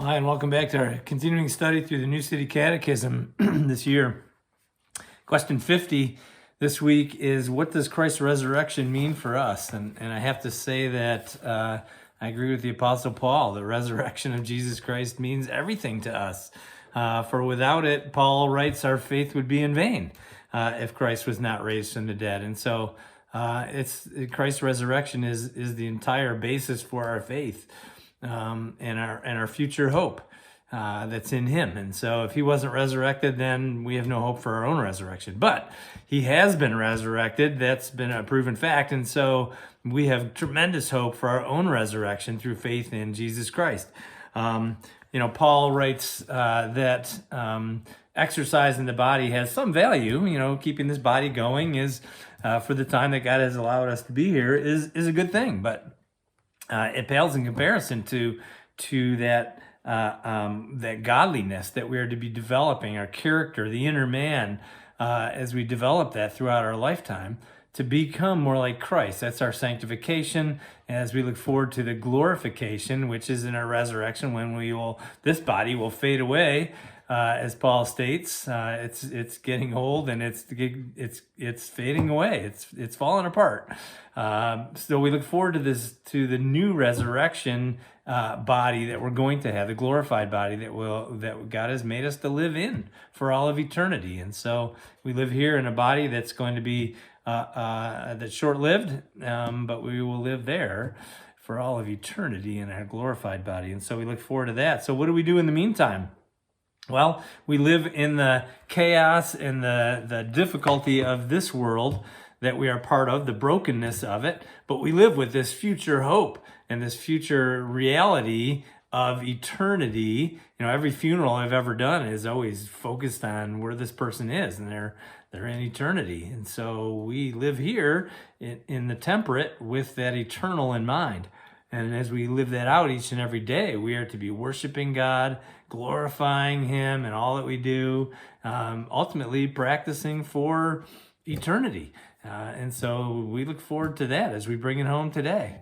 Hi, and welcome back to our continuing study through the new City Catechism this year. Question 50 this week is, what does Christ's resurrection mean for us? And I have to say that I agree with the Apostle Paul. The resurrection of Jesus Christ means everything to us. For without it, Paul writes, our faith would be in vain if Christ was not raised from the dead. And so Christ's resurrection is the entire basis for our faith. And our future hope that's in him. And so if he wasn't resurrected, then we have no hope for our own resurrection. But he has been resurrected. That's been a proven fact. And so we have tremendous hope for our own resurrection through faith in Jesus Christ. Paul writes that exercise in the body has some value. Keeping this body going is for the time that God has allowed us to be here is a good thing. But it pales in comparison to that godliness that we are to be developing, our character, the inner man, as we develop that throughout our lifetime to become more like Christ. That's our sanctification as we look forward to the glorification, which is in our resurrection when this body will fade away. As Paul states, it's getting old and it's fading away. It's falling apart. So we look forward to the new resurrection body that we're going to have, the glorified body that God has made us to live in for all of eternity. And so we live here in a body that's going to be that's short-lived, but we will live there for all of eternity in our glorified body. And so we look forward to that. So what do we do in the meantime? Well, we live in the chaos and the difficulty of this world that we are part of, the brokenness of it, but we live with this future hope and this future reality of eternity. Every funeral I've ever done is always focused on where this person is, and they're in eternity. And so we live here in the temperate with that eternal in mind. And as we live that out each and every day, we are to be worshiping God, glorifying him in all that we do, ultimately practicing for eternity. And so we look forward to that as we bring it home today.